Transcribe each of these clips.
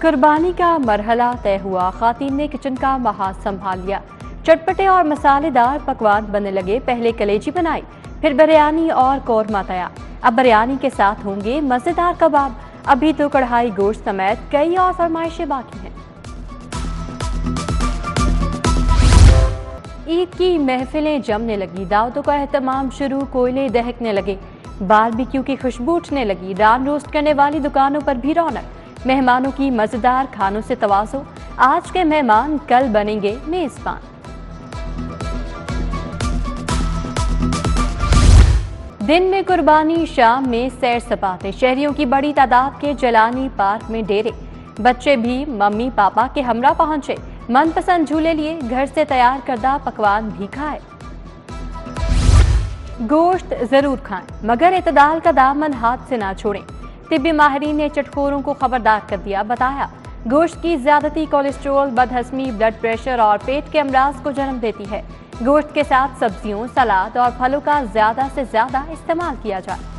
قربانی کا مرحلہ طے ہوا، خواتین نے کچن کا محاذ سنبھال لیا۔ چٹپٹے اور مسالے دار پکوان بننے لگے، پہلے کلیجی بنائی، پھر بریانی اور قورمہ تیار۔ اب بریانی کے ساتھ ہوں گے مزیدار کباب۔ ابھی تو کڑھائی گوشت سمیت کئی اور فرمائشیں باقی ہیں۔ عید کی محفلیں جمنے لگی، دعوتوں کا اہتمام شروع، کوئلے دہکنے لگے، باربیکیو کی خوشبو اٹھنے لگی، ران روسٹ کرنے والی دکانوں پر بھی رونق، مہمانوں کی مزیدار کھانوں سے تواضع، آج کے مہمان کل بنیں گے میزبان۔ دن میں قربانی، شام میں سیر سپاٹے، شہریوں کی بڑی تعداد کے جیلانی پارک میں ڈیرے، بچے بھی ممی پاپا کے ہمراہ پہنچے، من پسند جھولے لیے، گھر سے تیار کردہ پکوان بھی کھائے۔ گوشت ضرور کھائیں مگر اعتدال کا دامن ہاتھ سے نہ چھوڑیں۔ طبی ماہرین نے چٹخوروں کو خبردار کر دیا، بتایا گوشت کی زیادتی کولیسٹرول، بدہضمی، بلڈ پریشر اور پیٹ کے امراض کو جنم دیتی ہے۔ گوشت کے ساتھ سبزیوں، سلاد اور پھلوں کا زیادہ سے زیادہ استعمال کیا جائے۔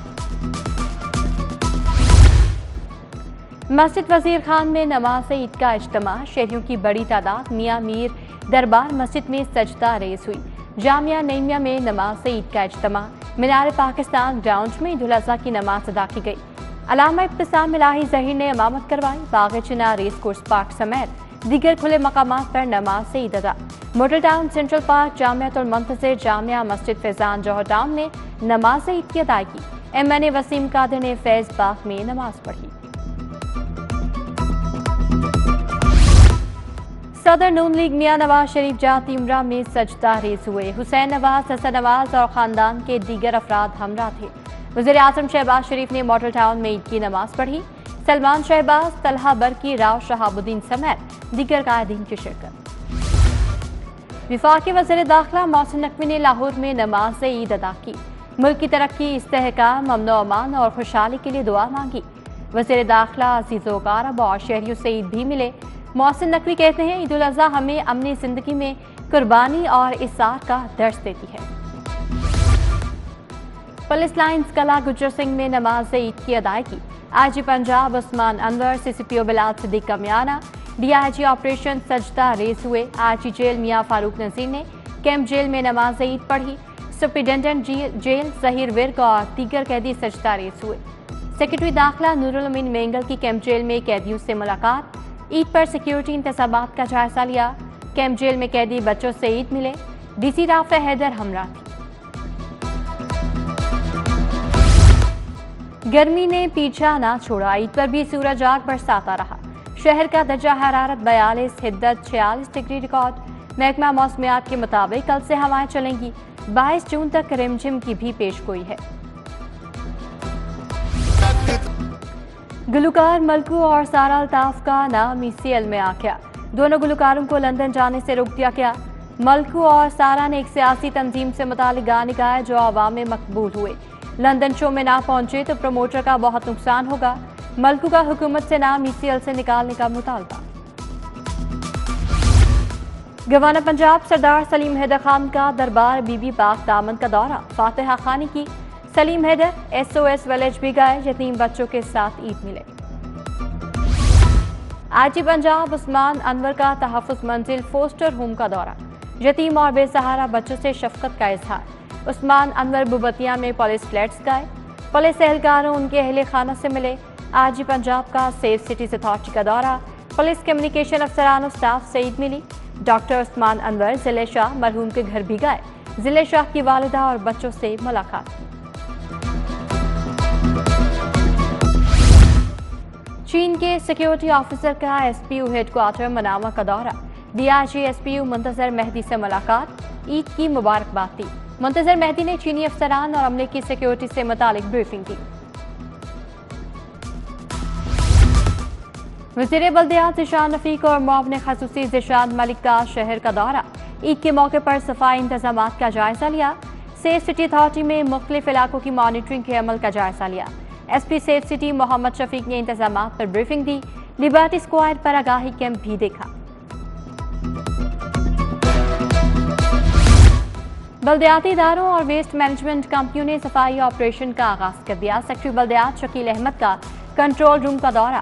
مسجد وزیر خان میں نماز عید کا اجتماع، شہریوں کی بڑی تعداد میاں میر دربار مسجد میں سجدہ ریز ہوئی۔ جامعہ نعیمیہ میں نماز عید کا اجتماع، مینار پاکستان گراؤنڈ میں عید الاضحیٰ کی نماز ادا کی گئی۔ علامہ ابتسام الہی ظہیر نے امامت کروائی، باغ چنار ریس کورس پارک سمیت دیگر کھلے مقامات پر نماز عید ادا۔ Model town, central park, Jamiatul المنتظر، جامعہ مسجد فیضان جوہر ٹاؤن میں نماز عید کی ادائیگی۔ ایم این اے وسیم قادر نے فیض باغ میں نماز پڑھی۔ صدر نون لیگ میاں نواز شریف جاتی عمرہ میں سجدہ ریز ہوئے، حسین نواز، حسن نواز اور خاندان کے دیگر افراد ہمراہ تھے۔ وزیر اعظم شہباز شریف نے ماڈل ٹاؤن میں عید کی نماز پڑھی، سلمان شہباز، طلحہ برقی، راؤ شہاب الدین سمیت دیگر قائدین کی شرکت۔ وفاقی وزیر داخلہ محسن نقوی نے لاہور میں نماز عید ادا کی، ملک کی ترقی، استحکام، امن و امان اور خوشحالی کے لیے دعا مانگی۔ وزیر داخلہ عزیز و اقارب اور شہریوں سے عید بھی ملے۔ محسن نقوی کہتے ہیں عید الاضحیٰ ہمیں امن زندگی میں قربانی اور اثار کا درس دیتی ہے۔ پولیس لائنز کلا گجر سنگھ میں نماز عید کی ادائیگی، آئی جی پنجاب عثمان انور، سی سی پی او بلال صدیق کا میانہ، ڈی آئی جی آپریشن سجدہ ریز ہوئے۔ آئی جی جیل میاں فاروق نذیر نے کیمپ جیل میں نماز عید پڑھی، سپرنٹینڈنٹ جیل ظہیر ورک اور دیگر قیدی سجدہ ریز ہوئے۔ سیکرٹری داخلہ نور الامین مینگل کی کیمپ جیل میں قیدیوں سے ملاقات، عید پر سیکیورٹی انتظامات کا جائزہ لیا۔ کیمپ جیل میں قیدی بچوں سے عید ملے، ڈی سی رافع حیدر ہمراہ تھی۔ گرمی نے پیچھا نہ چھوڑا، عید پر بھی سورج آگ برساتا رہا۔ شہر کا درجہ حرارت 42، حدت 46 ڈگری ریکارڈ۔ محکمہ موسمیات کے مطابق کل سے ہوائیں چلیں گی، 22 جون تک رمجھم کی بھی پیش گوئی ہے۔ گلوکار ملکو اور سارا الطاف کا نام ECL میں آ گیا، دونوں گلوکاروں کو لندن جانے سے روک دیا گیا۔ ملکو اور سارا نے ایک سیاسی تنظیم سے متعلق گانے گائے جو عوام میں مقبول ہوئے۔ لندن شو میں نہ پہنچے تو پروموٹر کا بہت نقصان ہوگا۔ ملکو کا حکومت سے نام ECL سے نکالنے کا مطالبہ۔ گورنر پنجاب سردار سلیم حیدر خان کا دربار بی بی پاک دامن کا دورہ، فاتحہ خوانی کی۔ سلیم حیدر SOS ویلیج بھی گئے، یتیم بچوں کے ساتھ عید ملے۔ آئی جی پنجاب عثمان انور کا تحفظ منزل فوسٹر ہوم کا دورہ، یتیم اور بے سہارا بچوں سے شفقت کا اظہار۔ عثمان انور بوبتیا میں پولیس فلیٹس گئے، پولیس اہلکاروں ان کے اہل خانہ سے ملے۔ آئی جی پنجاب کا سیف سٹیز اتھارٹی کا دورہ، پولیس کمیونیکیشن افسران و سٹاف سے عید ملی۔ ڈاکٹر عثمان انور ضلع شاہ مرحوم کے گھر بھی گئے، ضلع شاہ کی والدہ اور بچوں سے ملاقات کی۔ چین کے سیکیورٹی آفیسر کا SPU ہیڈ کوارٹر منامہ کا دورہ، DIG SPU منتظر مہدی سے ملاقات، عید کی مبارکباد دی۔ منتظر مہدی نے چینی افسران اور عملے کی سیکیورٹی سے متعلق بریفنگ کی۔ وزیر بلدیات ذیشان رفیق اور معاون خصوصی ذیشان ملک کا شہر کا دورہ، عید کے موقع پر صفائی انتظامات کا جائزہ لیا۔ سیف سٹی اتھارٹی میں مختلف علاقوں کی مانیٹرنگ کے عمل کا جائزہ لیا۔ SP سیف سٹی محمد شفیق نے انتظامات پر بریفنگ دی، لیبرٹی اسکوائر پر آگاہی کیمپ بھی دیکھا۔ بلدیاتی اداروں اور ویسٹ مینجمنٹ کمپنیوں نے صفائی آپریشن کا آغاز کر دیا۔ سیکرٹری بلدیات شکیل احمد کا کنٹرول روم کا دورہ،